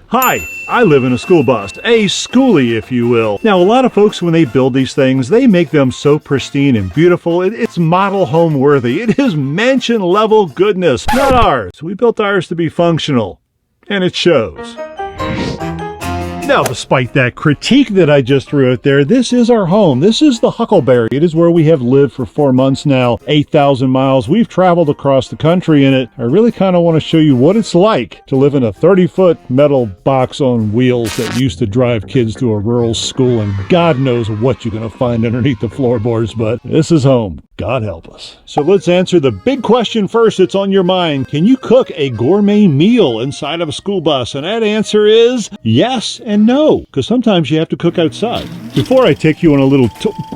Hi, I live in a school bus, a Skoolie if you will. Now a lot of folks when they build these things, they make them so pristine and beautiful, it's model home worthy. It is mansion level goodness. Not ours. We built ours to be functional. And it shows. Now, despite that critique that I just threw out there, this is our home. This is the Huckleberry. It is where we have lived for 4 months now, 8,000 miles. We've traveled across the country in it. I really kind of want to show you what it's like to live in a 30-foot metal box on wheels that used to drive kids to a rural school, and God knows what you're going to find underneath the floorboards, but this is home. God help us. So let's answer the big question first that's on your mind. Can you cook a gourmet meal inside of a school bus? And that answer is yes and no, because sometimes you have to cook outside. Before I take you on a little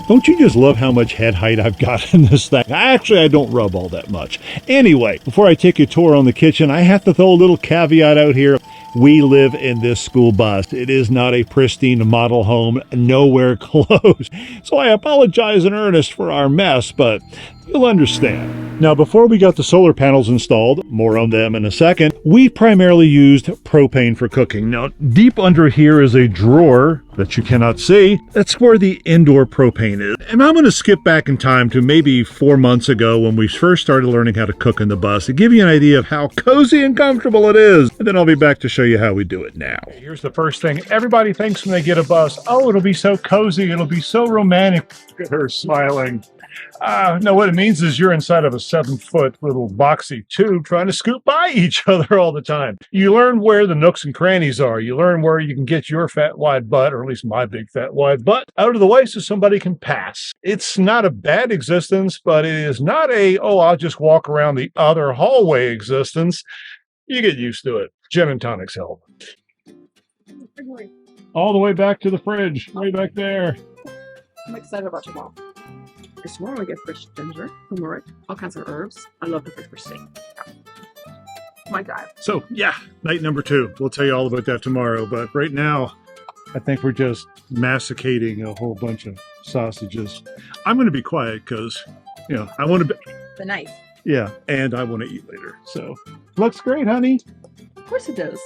don't you just love how much head height I've got in this thing? Actually, I don't rub all that much. Anyway, before I take you a tour on the kitchen, I have to throw a little caveat out here. We live in this school bus. It is not a pristine model home, nowhere close. So I apologize in earnest for our mess, but you'll understand. Now, before we got the solar panels installed, more on them in a second, we primarily used propane for cooking. Now, deep under here is a drawer that you cannot see. That's where the indoor propane is. And I'm going to skip back in time to maybe 4 months ago when we first started learning how to cook in the bus to give you an idea of how cozy and comfortable it is. And then I'll be back to show you how we do it now. Here's the first thing. Everybody thinks when they get a bus, oh, it'll be so cozy. It'll be so romantic. Look at her smiling. No, what it means is you're inside of a 7-foot little boxy tube trying to scoot by each other all the time. You learn where the nooks and crannies are. You learn where you can get your fat, wide butt, or at least my big, fat, wide butt, out of the way so somebody can pass. It's not a bad existence, but it is not a, oh, I'll just walk around the other hallway existence. You get used to it. Gin and tonics help. All the way back to the fridge, way back there. I'm excited about tomorrow. Tomorrow we get fresh ginger, turmeric, all kinds of herbs. I love the pepper steak. My God. So yeah, night number 2. We'll tell you all about that tomorrow. But right now, I think we're just masticating a whole bunch of sausages. I'm going to be quiet because, you know, I want to be... The knife. Yeah, and I want to eat later. So looks great, honey. Of course it does.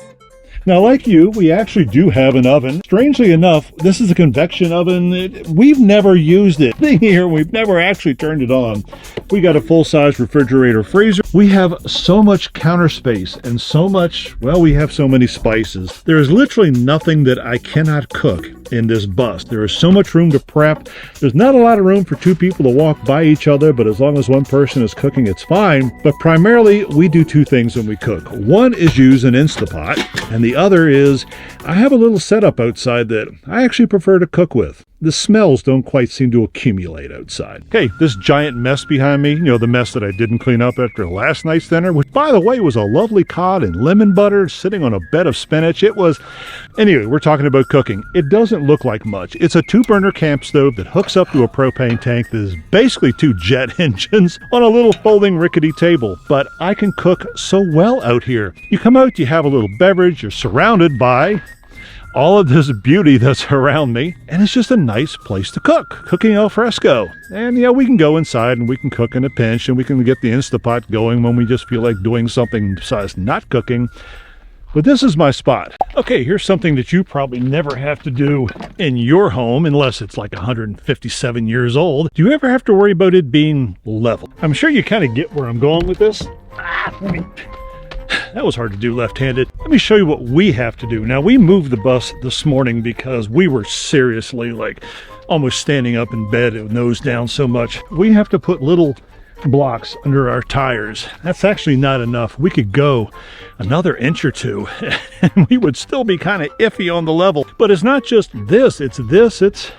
Now, like you, we actually do have an oven. Strangely enough, this is a convection oven. We've never used it. Here, we've never actually turned it on. We got a full-size refrigerator freezer. We have so much counter space and so much, well, we have so many spices. There is literally nothing that I cannot cook in this bus. There is so much room to prep. There's not a lot of room for 2 people to walk by each other, but as long as one person is cooking, it's fine. But primarily, we do 2 things when we cook. One is use an Instapot, and the other is I have a little setup outside that I actually prefer to cook with. The smells don't quite seem to accumulate outside. Okay, this giant mess behind me, you know, the mess that I didn't clean up after last night's dinner, which, by the way, was a lovely cod and lemon butter sitting on a bed of spinach. It was... Anyway, we're talking about cooking. It doesn't look like much. It's a 2-burner camp stove that hooks up to a propane tank that is basically 2 jet engines on a little folding rickety table. But I can cook so well out here. You come out, you have a little beverage, you're surrounded by all of this beauty that's around me, and it's just a nice place to cook, cooking al fresco. And yeah, we can go inside and we can cook in a pinch, and we can get the Instapot going when we just feel like doing something besides not cooking. But this is my spot. Okay, here's something that you probably never have to do in your home unless it's like 157 years old. Do you ever have to worry about it being level? I'm sure you kind of get where I'm going with this. That was hard to do left-handed. Let me show you what we have to do. Now, we moved the bus this morning because we were seriously like almost standing up in bed, nose down so much. We have to put little blocks under our tires. That's actually not enough. We could go another inch or 2 and we would still be kind of iffy on the level. But it's not just this, it's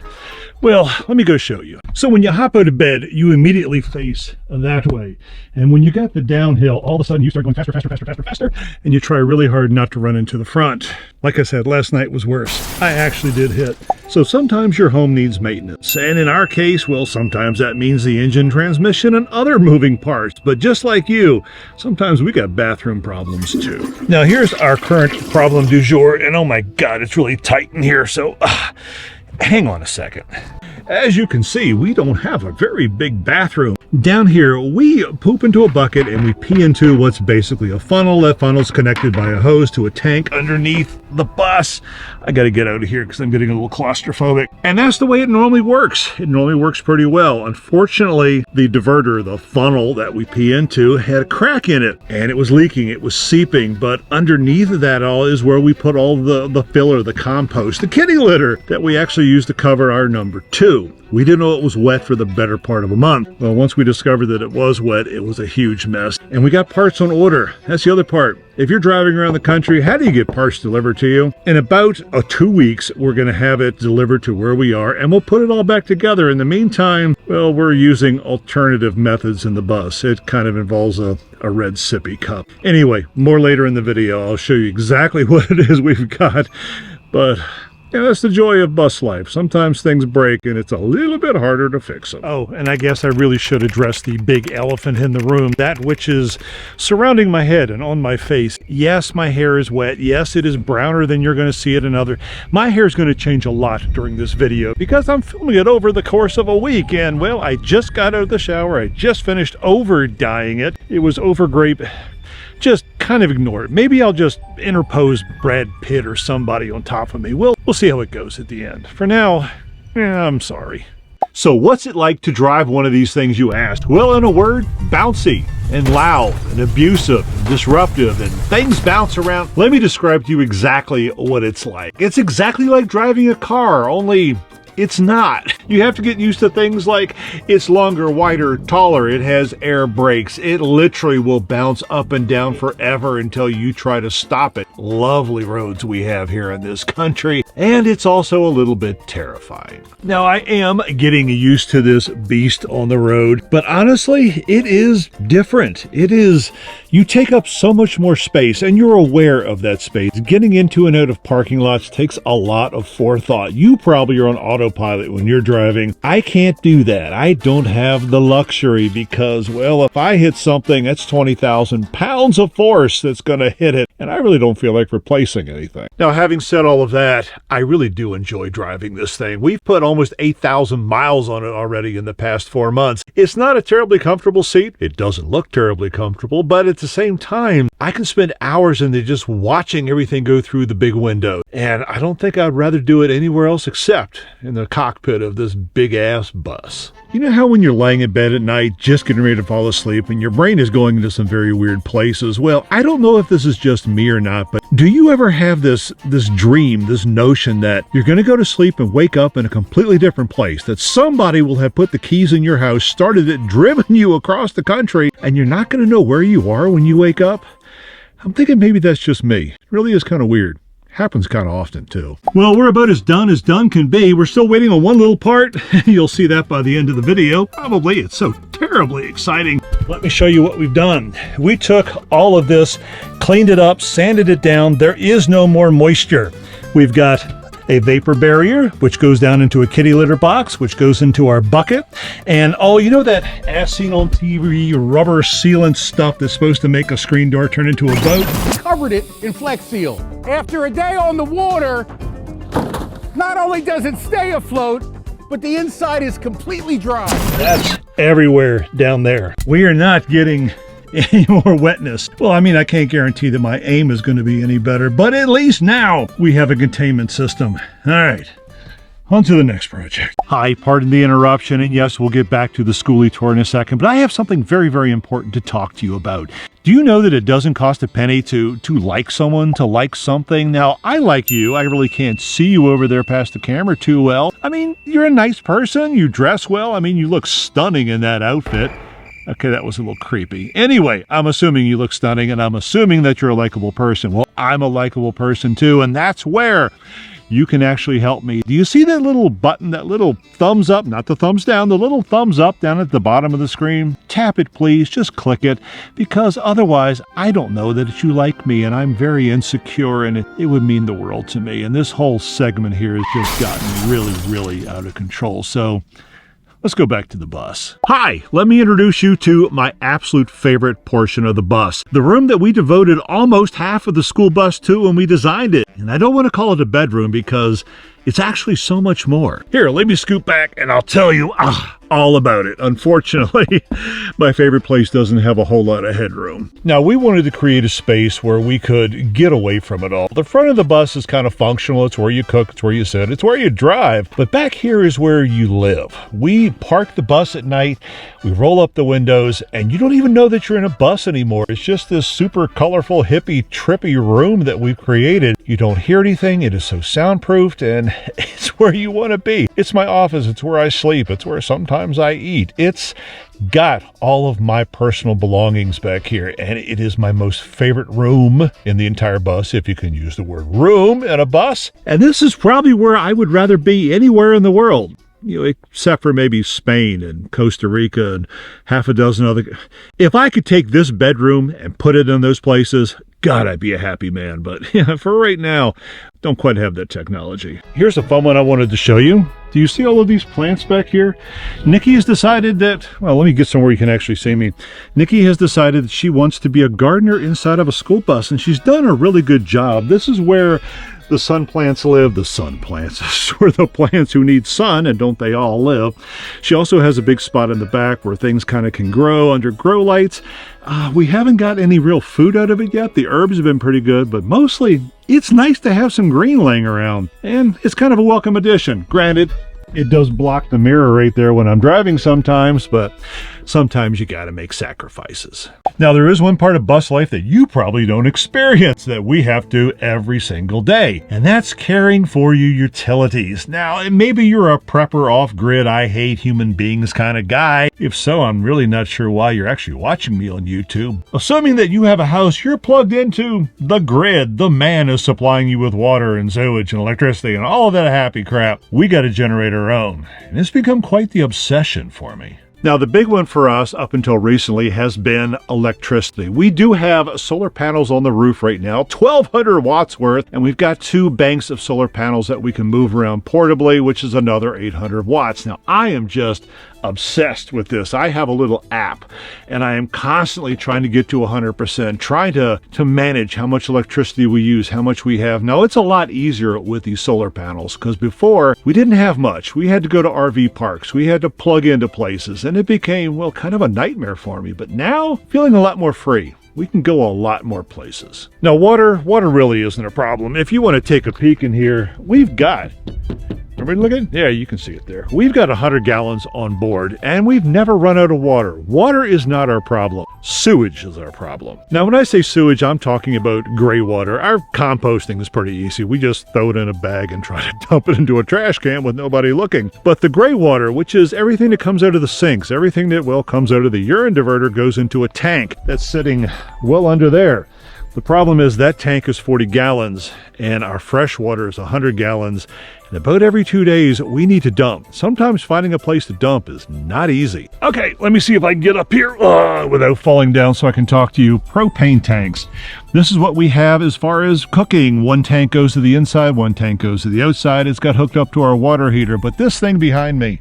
well, let me go show you. So when you hop out of bed, you immediately face that way. And when you got the downhill, all of a sudden you start going faster, faster, faster, faster, faster, and you try really hard not to run into the front. Like I said, last night was worse. I actually did hit. So sometimes your home needs maintenance. And in our case, well, sometimes that means the engine, transmission, and other moving parts. But just like you, sometimes we got bathroom problems too. Now here's our current problem du jour, and oh my God, it's really tight in here, so hang on a second. As you can see, we don't have a very big bathroom. Down here, we poop into a bucket and we pee into what's basically a funnel. That funnel's connected by a hose to a tank underneath the bus. I gotta get out of here because I'm getting a little claustrophobic. And that's the way it normally works. It normally works pretty well. Unfortunately, the diverter, the funnel that we pee into, had a crack in it and it was leaking, it was seeping. But underneath of that all is where we put all the filler, the compost, the kitty litter that we actually use to cover our number 2. We didn't know it was wet for the better part of a month. Well, once we discovered that it was wet, it was a huge mess. And we got parts on order. That's the other part. If you're driving around the country, how do you get parts delivered to you? In about 2 weeks, we're going to have it delivered to where we are, and we'll put it all back together. In the meantime, well, we're using alternative methods in the bus. It kind of involves a red sippy cup. Anyway, more later in the video. I'll show you exactly what it is we've got. But yeah, that's the joy of bus life. Sometimes things break and it's a little bit harder to fix them. Oh, and I guess I really should address the big elephant in the room, that which is surrounding my head and on my face. Yes, my hair is wet. Yes, it is browner than you're going to see it in other. My hair is going to change a lot during this video because I'm filming it over the course of a week. And well, I just got out of the shower. I just finished over dyeing it. It was over grape. Just kind of ignore it. Maybe I'll just interpose Brad Pitt or somebody on top of me. We'll see how it goes at the end. For now, I'm sorry. So what's it like to drive one of these things, you asked? Well, in a word, bouncy and loud and abusive and disruptive, and things bounce around. Let me describe to you exactly what it's like. It's exactly like driving a car, only it's not. You have to get used to things like it's longer, wider, taller, it has air brakes. It literally will bounce up and down forever until you try to stop it. Lovely roads we have here in this country, and it's also a little bit terrifying. Now, I am getting used to this beast on the road, but honestly, it is different. It is, you take up so much more space, and you're aware of that space. Getting into and out of parking lots takes a lot of forethought. You probably are on autopilot when you're driving. I can't do that. I don't have the luxury because, well, if I hit something, that's 20,000 pounds of force that's going to hit it, and I really don't feel like replacing anything. Now, having said all of that, I really do enjoy driving this thing. We've put almost 8,000 miles on it already in the past 4 months. It's not a terribly comfortable seat. It doesn't look terribly comfortable, but at the same time, I can spend hours in there just watching everything go through the big window. And I don't think I'd rather do it anywhere else except in the cockpit of this big-ass bus. You know how when you're laying in bed at night, just getting ready to fall asleep, and your brain is going into some very weird places? Well, I don't know if this is just me or not, but do you ever have this dream, this notion that you're going to go to sleep and wake up in a completely different place, that somebody will have put the keys in your house, started it, driven you across the country, and you're not going to know where you are when you wake up? I'm thinking maybe that's just me. It really is kind of weird. Happens kind of often too. Well, we're about as done can be. We're still waiting on one little part. You'll see that by the end of the video. Probably. It's so terribly exciting. Let me show you what we've done. We took all of this, cleaned it up, sanded it down. There is no more moisture. We've got a vapor barrier, which goes down into a kitty litter box, which goes into our bucket. And oh, you know that as seen on TV rubber sealant stuff that's supposed to make a screen door turn into a boat? Covered it in Flex Seal. After a day on the water, not only does it stay afloat, but the inside is completely dry. That's everywhere down there. We are not getting any more wetness. Well, I mean, I can't guarantee that my aim is going to be any better, but at least now we have a containment system. All right, on to the next project. Hi, pardon the interruption, and yes, we'll get back to the Skoolie tour in a second, but I have something very, very important to talk to you about. Do you know that it doesn't cost a penny to like someone, to like something? Now, I like you. I really can't see you over there past the camera too well. I mean, you're a nice person. You dress well. I mean, you look stunning in that outfit. Okay, that was a little creepy. Anyway, I'm assuming you look stunning, and I'm assuming that you're a likable person. Well, I'm a likable person too, and that's where you can actually help me. Do you see that little button, that little thumbs up, not the thumbs down, the little thumbs up down at the bottom of the screen? Tap it, please. Just click it, because otherwise I don't know that you like me, and I'm very insecure, and it would mean the world to me. And this whole segment here has just gotten really, really out of control. So let's go back to the bus. Hi, let me introduce you to my absolute favorite portion of the bus. The room that we devoted almost half of the school bus to when we designed it. And I don't want to call it a bedroom because It's actually so much more. Here, let me scoot back and I'll tell you all about it. Unfortunately, my favorite place doesn't have a whole lot of headroom. Now, we wanted to create a space where we could get away from it all. The front of the bus is kind of functional. It's where you cook, it's where you sit, it's where you drive. But back here is where you live. We park the bus at night, we roll up the windows, and you don't even know that you're in a bus anymore. It's just this super colorful, hippie, trippy room that we've created. You don't hear anything. It is so soundproofed, and it's where you want to be. It's my office. It's where I sleep. It's where sometimes I eat. It's got all of my personal belongings back here, and it is my most favorite room in the entire bus, if you can use the word room in a bus. And this is probably where I would rather be anywhere in the world. You know, except for maybe Spain and Costa Rica and half a dozen other. If I could take this bedroom and put it in those places, God, I'd be a happy man. But yeah, for right now, don't quite have that technology. Here's a fun one I wanted to show you. Do you see all of these plants back here? Nikki has decided that, well, let me get somewhere you can actually see me. Nikki has decided that she wants to be a gardener inside of a school bus, and she's done a really good job. This is where the sun plants live. The sun plants. This is where the plants who need sun, and don't they all live. She also has a big spot in the back where things kind of can grow under grow lights. We haven't got any real food out of it yet. The herbs have been pretty good, but mostly it's nice to have some green laying around, and it's kind of a welcome addition. Granted, it does block the mirror right there when I'm driving sometimes, but sometimes you gotta make sacrifices. Now, there is one part of bus life that you probably don't experience that we have to every single day, and that's caring for your utilities. Now, maybe you're a prepper, off-grid, I hate human beings kind of guy. If so, I'm really not sure why you're actually watching me on YouTube. Assuming that you have a house you're plugged into the grid, the man is supplying you with water and sewage and electricity and all of that happy crap. We got to generate our own, and it's become quite the obsession for me. Now, the big one for us up until recently has been electricity. We do have solar panels on the roof right now, 1,200 watts worth, and we've got 2 banks of solar panels that we can move around portably, which is another 800 watts. Now, I am just obsessed with this. I have a little app, and I am constantly trying to get to 100%, trying to manage how much electricity we use, how much we have. Now, it's a lot easier with these solar panels, because before, we didn't have much. We had to go to RV parks. We had to plug into places, and it became, well, kind of a nightmare for me. But now, feeling a lot more free. We can go a lot more places. Now, water really isn't a problem. If you want to take a peek in here, we've got, everybody looking? Yeah, you can see it there. We've got 100 gallons on board, and we've never run out of water. Water is not our problem. Sewage is our problem. Now, when I say sewage, I'm talking about gray water. Our composting is pretty easy. We just throw it in a bag and try to dump it into a trash can with nobody looking. But the gray water, which is everything that comes out of the sinks, everything that, well, comes out of the urine diverter goes into a tank that's sitting well under there. The problem is that tank is 40 gallons and our fresh water is 100 gallons. And about every 2 days, we need to dump. Sometimes finding a place to dump is not easy. Okay, let me see if I can get up here without falling down so I can talk to you. Propane tanks. This is what we have as far as cooking. 1 tank goes to the inside, 1 tank goes to the outside. It's got hooked up to our water heater, but this thing behind me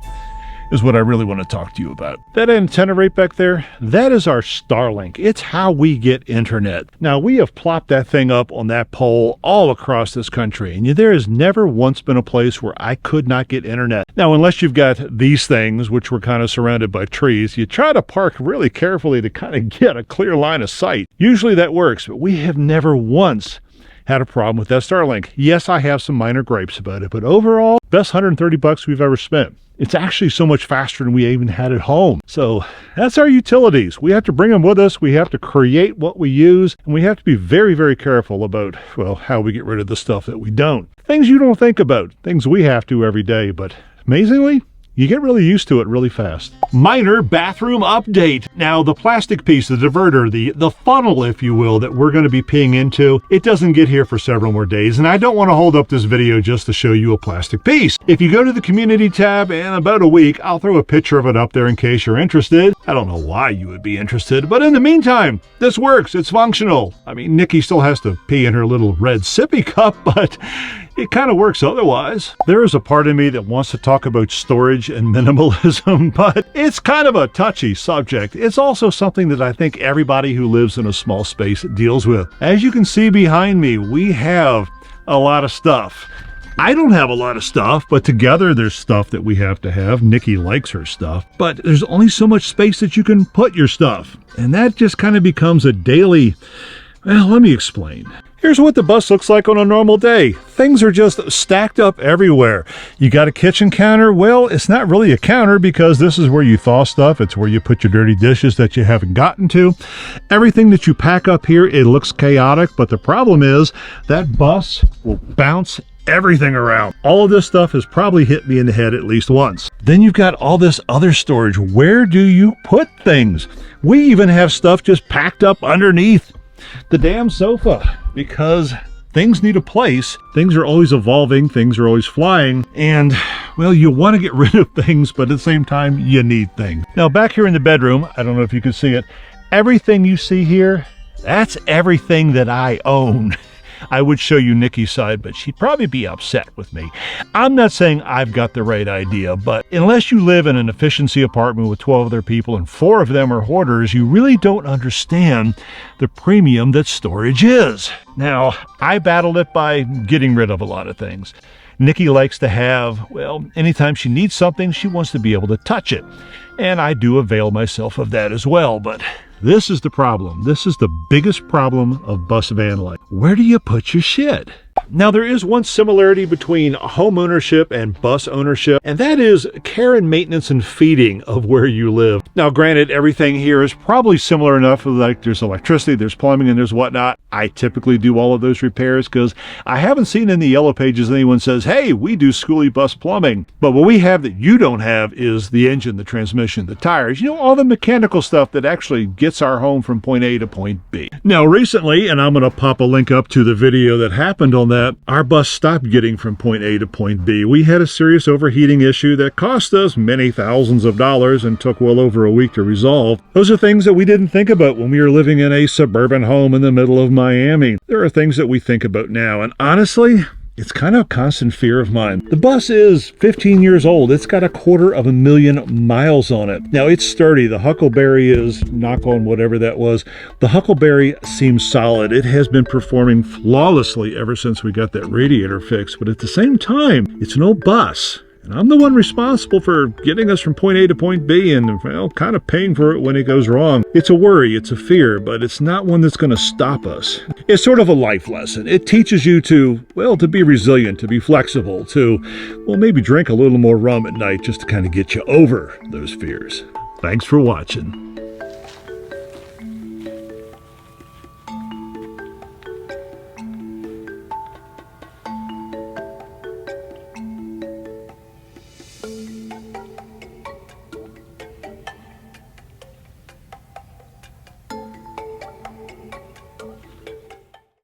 is what I really want to talk to you about. That antenna right back there, that is our Starlink. It's how we get internet. Now, we have plopped that thing up on that pole all across this country, and there has never once been a place where I could not get internet. Now, unless you've got these things, which were kind of surrounded by trees, you try to park really carefully to kind of get a clear line of sight. Usually that works, but we have never once had a problem with that Starlink. Yes, I have some minor gripes about it, but overall, best $130 we've ever spent. It's actually so much faster than we even had at home. So that's our utilities. We have to bring them with us. We have to create what we use, and we have to be very, very careful about, well, how we get rid of the stuff that we don't. Things you don't think about, things we have to every day, but amazingly, you get really used to it really fast. Minor bathroom update. Now, the plastic piece, the diverter, the funnel, if you will, that we're going to be peeing into, it doesn't get here for several more days, and I don't want to hold up this video just to show you a plastic piece. If you go to the community tab in about a week, I'll throw a picture of it up there in case you're interested. I don't know why you would be interested, but in the meantime, this works. It's functional. I mean, Nikki still has to pee in her little red sippy cup, but it kind of works otherwise. There is a part of me that wants to talk about storage and minimalism, but it's kind of a touchy subject. It's also something that I think everybody who lives in a small space deals with. As you can see behind me, we have a lot of stuff. I don't have a lot of stuff, but together there's stuff that we have to have. Nikki likes her stuff, but there's only so much space that you can put your stuff. And that just kind of becomes a daily, well, let me explain. Here's what the bus looks like on a normal day. Things are just stacked up everywhere. You got a kitchen counter? Well, it's not really a counter because this is where you thaw stuff. It's where you put your dirty dishes that you haven't gotten to. Everything that you pack up here, it looks chaotic, but the problem is that bus will bounce everything around. All of this stuff has probably hit me in the head at least once. Then you've got all this other storage. Where do you put things? We even have stuff just packed up underneath the damn sofa because things need a place. Things are always evolving. Things are always flying. And, well, you want to get rid of things, but at the same time, you need things. Now, back here in the bedroom, I don't know if you can see it, everything you see here, that's everything that I own. I would show you Nikki's side, but she'd probably be upset with me. I'm not saying I've got the right idea, but unless you live in an efficiency apartment with 12 other people and 4 of them are hoarders, you really don't understand the premium that storage is. Now, I battled it by getting rid of a lot of things. Nikki likes to have, well, anytime she needs something, she wants to be able to touch it. And I do avail myself of that as well, but this is the problem. This is the biggest problem of bus van life. Where do you put your shit? Now, there is one similarity between home ownership and bus ownership, and that is care and maintenance and feeding of where you live. Now, granted, everything here is probably similar enough, like there's electricity, there's plumbing, and there's whatnot. I typically do all of those repairs because I haven't seen in the yellow pages anyone says, hey, we do Skoolie bus plumbing. But what we have that you don't have is the engine, the transmission, the tires, you know, all the mechanical stuff that actually gets our home from point A to point B. Now, recently, and I'm going to pop a link up to the video that happened on that, our bus stopped getting from point A to point B. We had a serious overheating issue that cost us many thousands of dollars and took well over a week to resolve. Those are things that we didn't think about when we were living in a suburban home in the middle of Miami. There are things that we think about now, and honestly, it's kind of a constant fear of mine. The bus is 15 years old. It's got 250,000 miles on it. Now, it's sturdy. The Huckleberry is, knock on whatever that was, the Huckleberry seems solid. It has been performing flawlessly ever since we got that radiator fixed. But at the same time, it's an old bus. And I'm the one responsible for getting us from point A to point B and, well, kind of paying for it when it goes wrong. It's a worry, it's a fear, but it's not one that's going to stop us. It's sort of a life lesson. It teaches you to, well, to be resilient, to be flexible, to, well, maybe drink a little more rum at night just to kind of get you over those fears. Thanks for watching.